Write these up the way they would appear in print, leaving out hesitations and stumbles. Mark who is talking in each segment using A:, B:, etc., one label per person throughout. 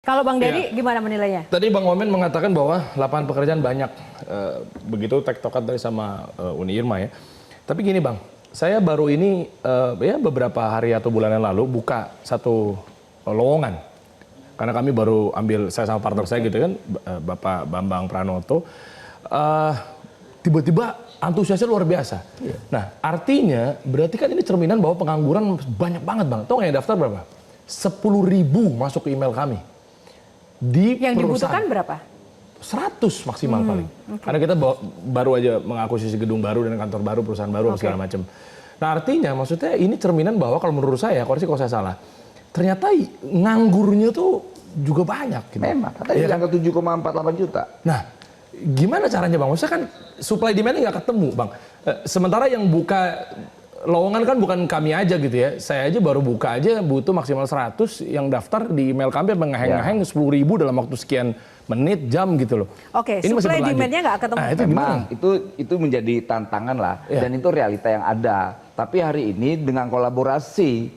A: Kalau Bang Deddy gimana menilainya?
B: Tadi Bang Wamen mengatakan bahwa lapangan pekerjaan banyak, begitu tektokan tadi sama Uni Irma ya. Tapi gini Bang, saya baru ini ya beberapa hari atau bulan yang lalu buka satu lowongan. Karena kami baru ambil, saya sama partner saya gitu kan, Bapak Bambang Pranoto. Tiba-tiba antusiasnya luar biasa. Nah artinya berarti kan ini cerminan bahwa pengangguran banyak banget Bang. Tahu nggak yang daftar berapa? 10.000 masuk ke email kami.
A: Yang dibutuhkan berapa?
B: 100 maksimal paling. Karena kita baru aja mengakuisisi gedung baru dan kantor baru, perusahaan baru, segala macam. Nah artinya maksudnya ini cerminan bahwa kalau menurut saya, koreksi kalau saya salah, ternyata nganggurnya tuh juga banyak. Gitu.
C: Memang, katanya
B: ya,
C: kan? 7,48 juta.
B: Nah gimana caranya Bang? Maksudnya kan supply demand-nya nggak ketemu Bang. Sementara yang buka lowongan kan bukan kami aja gitu ya. Saya aja baru buka aja butuh maksimal 100, yang daftar di email kami ngeheng-ngeheng 10.000 dalam waktu sekian menit, jam gitu loh.
A: Oke,
B: ini
A: supply demand-nya nggak ketemu.
B: Nah, itu
C: memang itu menjadi tantangan lah dan itu realita yang ada. Tapi hari ini dengan kolaborasi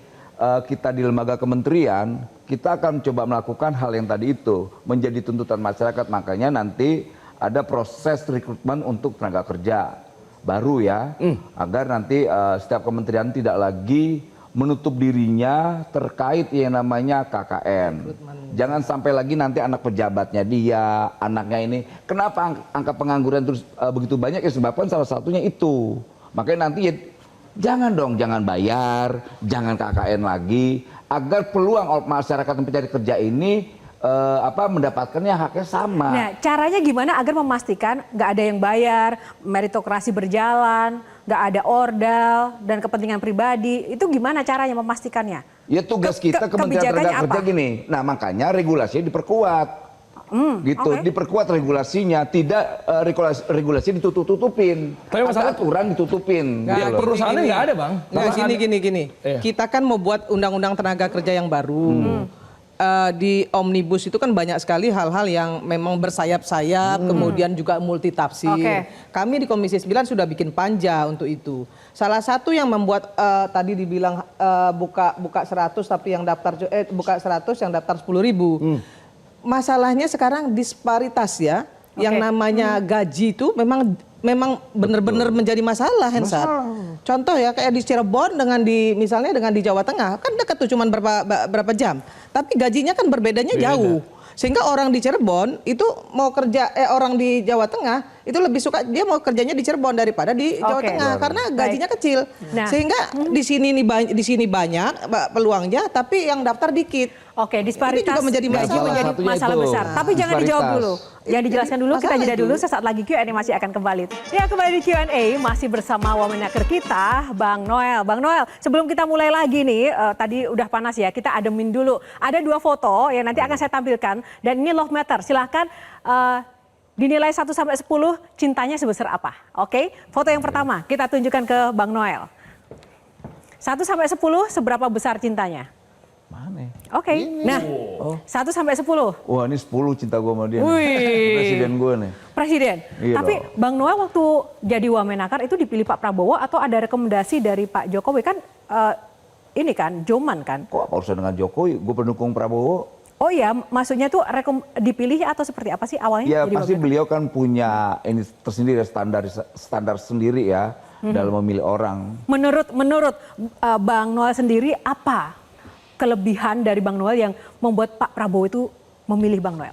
C: kita di lembaga kementerian, kita akan coba melakukan hal yang tadi itu menjadi tuntutan masyarakat. Makanya nanti ada proses rekrutmen untuk tenaga kerja baru ya, agar nanti setiap kementerian tidak lagi menutup dirinya terkait yang namanya KKN. Jangan sampai lagi nanti anak pejabatnya dia, anaknya ini. Kenapa angka pengangguran terus begitu banyak? Ya sebabkan salah satunya itu. Makanya nanti ya, jangan bayar, jangan KKN lagi, agar peluang masyarakat yang mencari kerja ini mendapatkannya haknya sama.
A: Nah, caranya gimana agar memastikan nggak ada yang bayar, meritokrasi berjalan, nggak ada ordal dan kepentingan pribadi, itu gimana caranya memastikannya?
C: Ya tugas kita Kementerian Tenaga Kerja gini. Nah makanya regulasinya diperkuat, diperkuat regulasinya, tidak regulasi ditutup-tutupin.
B: Tapi masalah
C: aturan ditutupin.
B: Perusahaannya nggak ada Bang.
D: Nah, gini. Kita kan mau buat undang-undang tenaga kerja yang baru. Di omnibus itu kan banyak sekali hal-hal yang memang bersayap-sayap, kemudian juga multitafsir. Kami di Komisi 9 sudah bikin panja untuk itu. Salah satu yang membuat tadi dibilang buka 100 tapi yang daftar buka 100 yang daftar 10.000. Masalahnya sekarang disparitas ya. Yang namanya gaji itu memang benar-benar menjadi masalah, Hensat. Contoh ya kayak di Cirebon misalnya dengan di Jawa Tengah kan dekat tuh cuman berapa jam. Tapi gajinya kan berbedanya jauh. Sehingga orang di Cirebon itu mau kerja orang di Jawa Tengah itu lebih suka dia mau kerjanya di Cirebon daripada di Jawa Tengah karena gajinya kecil. Sehingga di sini banyak peluangnya tapi yang daftar dikit.
A: Oke, disparitas
D: itu juga menjadi
A: masalah besar. Tapi jangan dijawab dulu. Yang dijelaskan dulu, kita jeda dulu. Sesaat lagi Q&A masih akan kembali. Ya, kembali di Q&A masih bersama Wamenaker kita, Bang Noel. Bang Noel, sebelum kita mulai lagi nih, tadi udah panas ya, kita ademin dulu. Ada 2 foto yang nanti akan saya tampilkan. Dan ini love meter, silahkan dinilai 1 sampai 10 cintanya sebesar apa. Oke, foto yang pertama kita tunjukkan ke Bang Noel. 1 sampai 10 seberapa besar cintanya?
C: Mana?
A: Oke, nah 1 sampai 10.
C: Wah ini 10 cinta gue sama dia.
A: Wih.
C: Presiden gue nih.
A: Presiden.
C: Iya
A: Tapi
C: dong.
A: Bang Noel waktu jadi Wamenakar itu dipilih Pak Prabowo atau ada rekomendasi dari Pak Jokowi kan ini kan Joman kan?
C: Kok apa urusan dengan Jokowi? Gue pendukung Prabowo.
A: Oh iya, maksudnya tuh dipilih atau seperti apa sih awalnya?
C: Ya
A: jadi
C: pasti
A: Wamenakar?
C: beliau kan punya ini tersendiri standar sendiri ya dalam memilih orang.
A: Menurut Bang Noel sendiri apa kelebihan dari Bang Noel yang membuat Pak Prabowo itu memilih Bang Noel?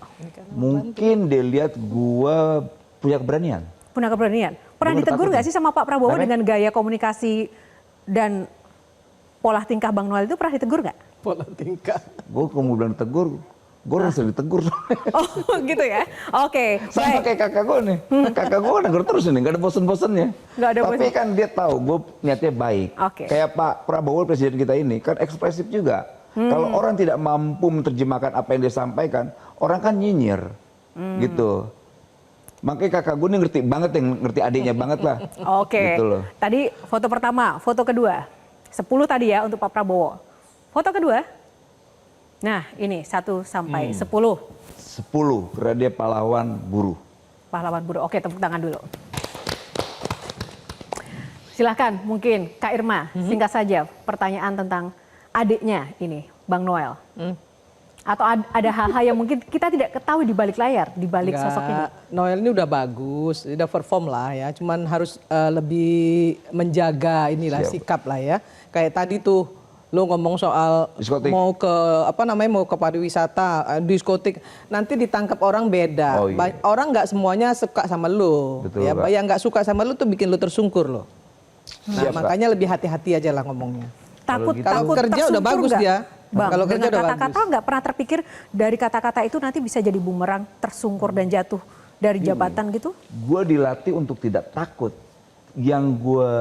C: Mungkin dia lihat gua punya keberanian.
A: Punya keberanian. Pernah ditegur nggak sih sama Pak Prabowo dengan gaya komunikasi dan pola tingkah Bang Noel itu pernah ditegur nggak?
D: Pola tingkah.
C: Gue kalau bilang ditegur, gue sering ditegur.
A: Oh gitu ya. Oke.
C: Sama kayak kakak gue nih. Kakak gue negur terus nih, gak ada bosen-bosennya. Tapi kan dia tahu gue niatnya baik. Kayak Pak Prabowo presiden kita ini kan ekspresif juga. Kalau orang tidak mampu menerjemahkan apa yang dia sampaikan, orang kan nyinyir. Gitu. Makanya kakak gue nih ngerti banget, ngerti adiknya banget lah.
A: Oke.
C: Gitu loh.
A: Tadi foto pertama, foto kedua. 10 tadi ya untuk Pak Prabowo. Foto kedua. Nah ini 1 sampai 10. 10
C: karena dia pahlawan buruh.
A: Pahlawan buruh. Oke, tepuk tangan dulu. Silahkan mungkin Kak Irma, singkat saja pertanyaan tentang adiknya ini, Bang Noel. Atau ada hal-hal yang mungkin kita tidak ketahui di balik layar, di balik sosok ini?
D: Noel ini udah bagus, udah perform lah ya. Cuman harus lebih menjaga inilah sikap lah ya. Kayak tadi tuh lo ngomong soal
C: diskotik.
D: mau ke mau ke pariwisata, diskotik, nanti ditangkap orang beda.
C: Oh, iya.
D: Orang nggak semuanya suka sama lo.
C: Betul,
D: Ya,
C: Kak.
D: yang nggak suka sama lo tuh bikin lo tersungkur lo. Nah,
C: Siap,
D: makanya lebih hati-hati aja lah ngomongnya.
A: Takut
D: Kalau kerja udah
A: tersungkur
D: bagus
A: nggak?
D: dia.
A: Bang,
D: Kalau kerja
A: dengan
D: udah
A: kata-kata nggak pernah terpikir dari kata-kata itu nanti bisa jadi bumerang, tersungkur dan jatuh dari jabatan gitu?
C: Gue dilatih untuk tidak takut. Yang gue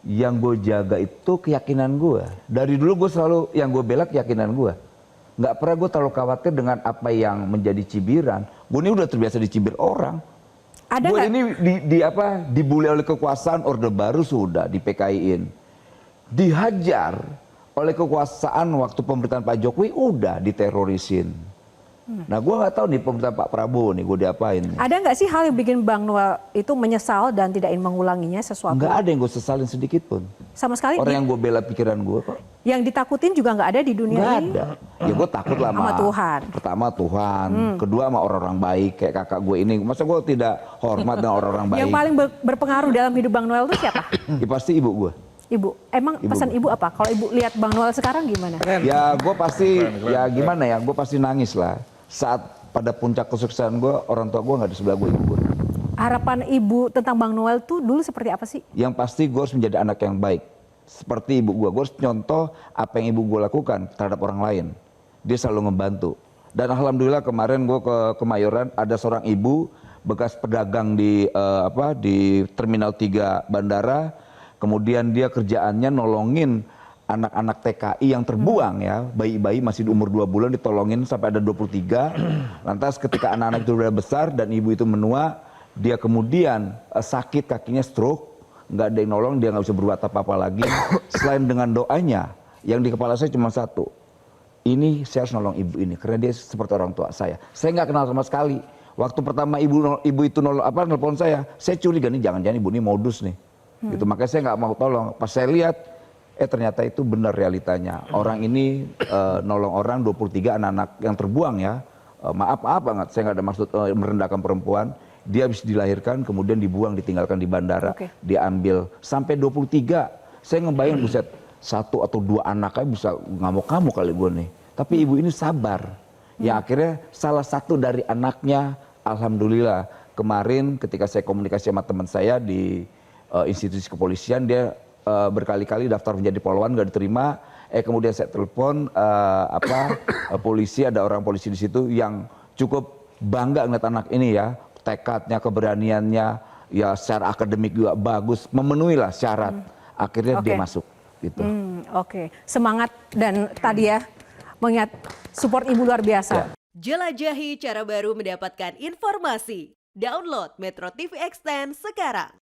C: yang gue jaga itu keyakinan gue. Dari dulu gue selalu yang gue bela keyakinan gue. Nggak pernah gue terlalu khawatir dengan apa yang menjadi cibiran. Gue ini udah terbiasa dicibir orang.
A: Ada
C: Gue
A: nggak?
C: ini dibully oleh kekuasaan Orde Baru sudah di PKI-in. Dihajar oleh kekuasaan waktu pemerintahan Pak Jokowi udah diterorisin. Nah gue nggak tahu nih pemerintahan Pak Prabowo nih gue diapain.
A: Ada nggak sih hal yang bikin Bang Noel itu menyesal dan tidak ingin mengulanginya sesuatu?
C: Nggak ada yang gue sesalin sedikit pun.
A: Sama sekali.
C: Orang yang gue bela pikiran gue kok.
A: Yang ditakutin juga nggak ada di dunia
C: Nggak
A: ini.
C: ada. Ya gue takut lah
A: Sama Tuhan.
C: Pertama Tuhan, kedua sama orang-orang baik kayak kakak gue ini. Masa gue tidak hormat dengan orang-orang baik?
A: Yang paling berpengaruh dalam hidup Bang Noel itu siapa?
C: Ya pasti ibu gue.
A: Ibu. Emang pesan ibu apa? Kalau ibu lihat Bang Noel sekarang gimana?
C: Ya gue pasti, ya gimana ya, gue pasti nangis lah. Saat pada puncak kesuksesan gue, orang tua gue nggak di sebelah gue, ibu gue.
A: Harapan ibu tentang Bang Noel tuh dulu seperti apa sih?
C: Yang pasti gue harus menjadi anak yang baik. Seperti ibu gue harus nyontoh apa yang ibu gue lakukan terhadap orang lain. Dia selalu membantu. Dan alhamdulillah kemarin gue ke Kemayoran, ada seorang ibu bekas pedagang di Terminal 3 Bandara. Kemudian dia kerjaannya nolongin anak-anak TKI yang terbuang ya, bayi-bayi masih di umur 2 bulan ditolongin sampai ada 23. Lantas ketika anak-anak itu sudah besar dan ibu itu menua, dia kemudian sakit kakinya stroke, nggak ada yang nolong, dia nggak bisa berbuat apa-apa lagi. Selain dengan doanya, yang di kepala saya cuma satu, ini saya harus nolong ibu ini karena dia seperti orang tua saya. Saya nggak kenal sama sekali. Waktu pertama ibu itu nelpon saya curiga nih jangan-jangan ibu ini modus nih. Gitu, makanya saya nggak mau tolong. Pas saya lihat, ternyata itu benar realitanya. Orang ini nolong orang 23 anak-anak yang terbuang ya. Maaf banget, saya nggak ada maksud merendahkan perempuan. Dia habis dilahirkan, kemudian dibuang, ditinggalkan di bandara. Diambil sampai 23. Saya ngebayang buset, 1 atau 2 anaknya bisa ngamuk-ngamuk kali gue nih. Tapi ibu ini sabar. Ya akhirnya salah satu dari anaknya, alhamdulillah kemarin ketika saya komunikasi sama teman saya di institusi kepolisian, dia berkali-kali daftar menjadi polwan nggak diterima. Kemudian saya telepon polisi, ada orang polisi di situ yang cukup bangga ngeliat anak ini ya, tekadnya, keberaniannya, ya secara akademik juga bagus, memenuhi lah syarat. Akhirnya dia masuk gitu.
A: Semangat dan tadi ya mengingat support ibu luar biasa.
E: Jelajahi cara baru mendapatkan informasi. Download Metro TV Extend sekarang.